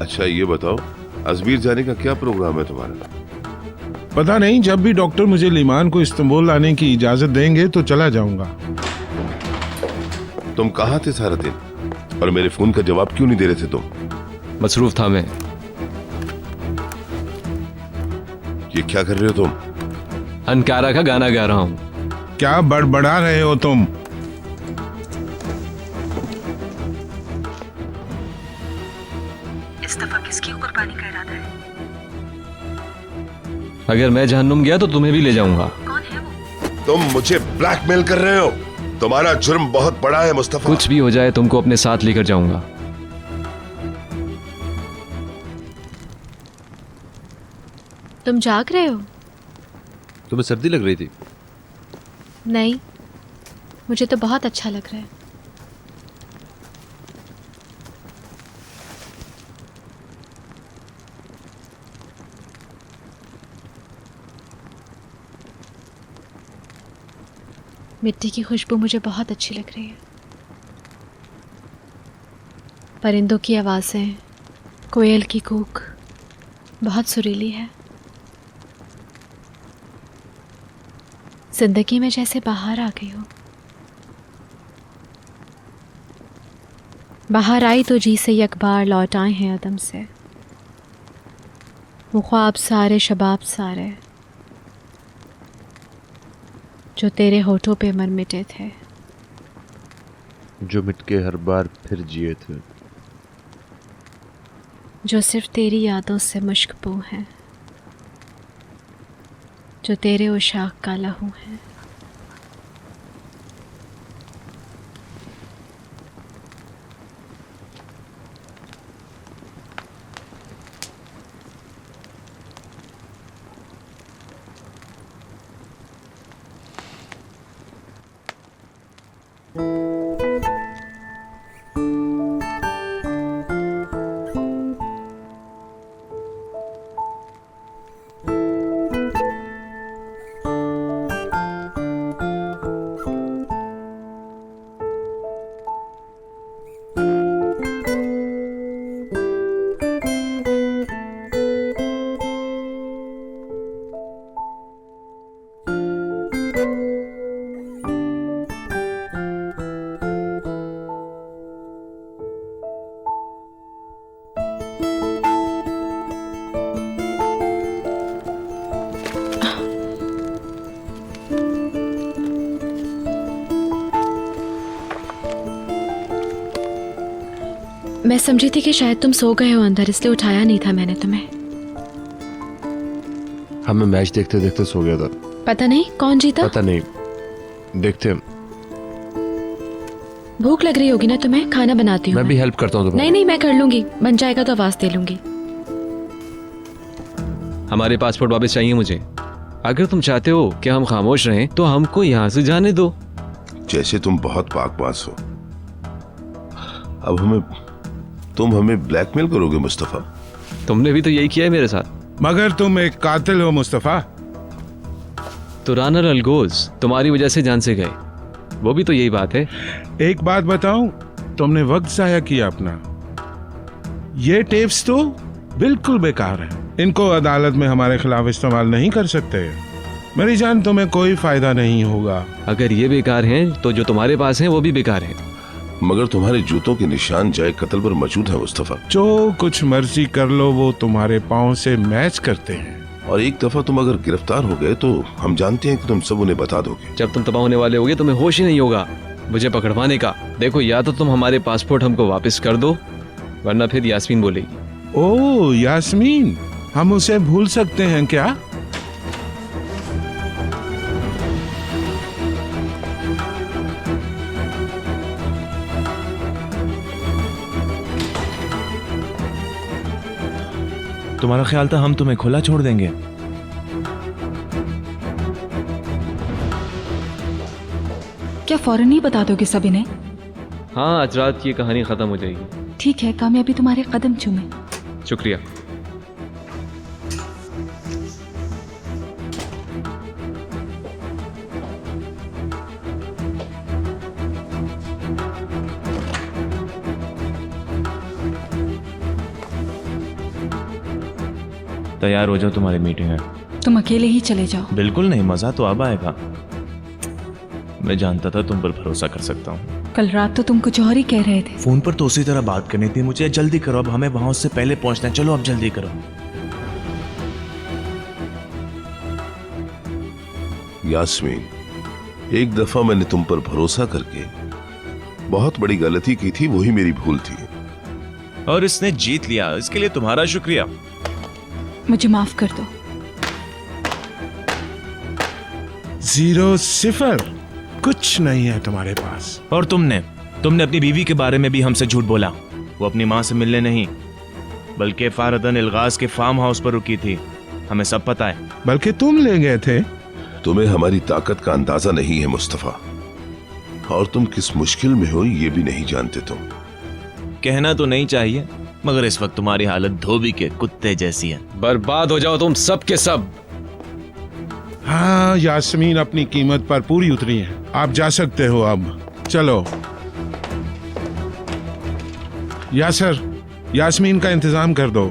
अच्छा ये बताओ, अजमेर जाने का क्या प्रोग्राम है तुम्हारा? पता नहीं, जब भी डॉक्टर मुझे लीमान को इस्तांबुल लाने की इजाजत देंगे तो चला जाऊंगा। तुम कहाँ थे सारा दिन और मेरे फोन का जवाब क्यों नहीं दे रहे थे तुम? मसरूफ था मैं। ये क्या कर रहे हो तुम? अनकारा का गाना गा रहा हूँ। क्या बड़बड़ा रहे हो तुम? इस दफा किसकी कुर्बानी का इरादा है? अगर मैं जहन्नुम गया तो तुम्हें भी ले जाऊंगा। कौन है वो? तुम मुझे ब्लैकमेल कर रहे हो। तुम्हारा जुर्म बहुत बड़ा है मुस्तफा। कुछ भी हो जाए तुमको अपने साथ लेकर जाऊंगा। तुम जाग रहे हो? तुम्हें सर्दी लग रही थी? नहीं, मुझे तो बहुत अच्छा लग रहा है। मिट्टी की खुशबू मुझे बहुत अच्छी लग रही है। परिंदों की आवाज़ें, कोयल की कूक बहुत सुरीली है। जिंदगी में जैसे बाहर आ गई हो। बाहर आई तो जी से एक बार लौट आए हैं अदम से। वो ख्वाब सारे शबाब सारे जो तेरे होठों पे मर मिटे थे, जो मिटके हर बार फिर जिए थे, जो सिर्फ तेरी यादों से मुश्कबू हैं, जो तेरे उशाक का लहू है। मैं समझी थी कि शायद तुम सो गए हो अंदर, इसलिए उठाया नहीं था मैंने तुम्हें। हाँ मैं मैच देखते देखते सो गया था। पता नहीं कौन जीता? पता नहीं, देखते। भूख लग रही होगी ना तुम्हें? खाना बनाती हूँ मैं भी हेल्प करता हूँ तुम्हें। नहीं नहीं, मैं कर लूंगी, बन जाएगा तो आवाज दे लूंगी। हमारे पासपोर्ट वापस चाहिए मुझे। अगर तुम चाहते हो कि हम खामोश रहें तो हमको यहाँ से जाने दो। जैसे तुम बहुत पाकबाज हो। अब तुम हमें ब्लैकमेल करोगे मुस्तफा? तुमने भी तो यही किया है मेरे साथ। मगर तुम एक कातिल हो मुस्तफा। तुरानर अलगोज तुम्हारी वजह से जान से गए, वो भी तो यही बात है। एक बात बताऊं, तुमने वक्त जाया किया अपना। ये टेप्स तो बिल्कुल बेकार हैं। इनको अदालत में हमारे खिलाफ इस्तेमाल नहीं कर सकते। मेरी जान, तुम्हें कोई फायदा नहीं होगा। अगर ये बेकार हैं तो जो तुम्हारे पास हैं वो भी बेकार हैं। मगर तुम्हारे जूतों के निशान जाए कत्ल पर मौजूद है मुस्तफा। जो कुछ मर्जी कर लो, वो तुम्हारे पाँव से मैच करते हैं। और एक दफा तुम अगर गिरफ्तार हो गए तो हम जानते हैं कि तुम सब उन्हें बता दोगे। जब तुम तबाह होने वाले होगे तुम्हें होश ही नहीं होगा मुझे पकड़वाने का। देखो, या तो तुम हमारे पासपोर्ट हमको वापस कर दो, वरना फिर यास्मीन बोलेगी। ओह यास्मीन, हम उसे भूल सकते हैं क्या? तुम्हारा ख्याल था हम तुम्हें खुला छोड़ देंगे? क्या फौरन ही बता दोगे सब इन्हें? हाँ, आज रात की कहानी खत्म हो जाएगी। ठीक है, कामयाबी तुम्हारे कदम चूमे। शुक्रिया। तैयार हो जाओ, तुम्हारी मीटिंग है। तुम अकेले ही चले जाओ। बिल्कुल नहीं, मजा तो अब आएगा। मैं जानता था तुम पर भरोसा कर सकता हूँ। कल रात तो तुम कुछ और ही कह रहे थे। फोन पर तो उसी तरह बात करनी थी मुझे। जल्दी करो, अब हमें वहां उससे पहले पहुंचना है। चलो अब जल्दी करो। यास्मीन, एक दफा मैंने तुम पर भरोसा करके बहुत बड़ी गलती की थी, वही मेरी भूल थी। और इसने जीत लिया, इसके लिए तुम्हारा शुक्रिया। मुझे माफ कर दो। 0-0, कुछ नहीं है तुम्हारे पास। और तुमने अपनी बीवी के बारे में भी हमसे झूठ बोला। वो अपनी माँ से मिलने नहीं, बल्कि फारदन इल्गाज के फार्म हाउस पर रुकी थी। हमें सब पता है। बल्कि तुम ले गए थे। तुम्हें हमारी ताकत का अंदाजा नहीं है मुस्तफा, और तुम किस मुश्किल में हो ये भी नहीं जानते तुम। कहना तो नहीं चाहिए, मगर इस वक्त तुम्हारी हालत धोबी के कुत्ते जैसी है। बर्बाद हो जाओ तुम सब के सब। हाँ, यास्मीन अपनी कीमत पर पूरी उतरी है। आप जा सकते हो अब। चलो यासर, यास्मीन का इंतजाम कर दो।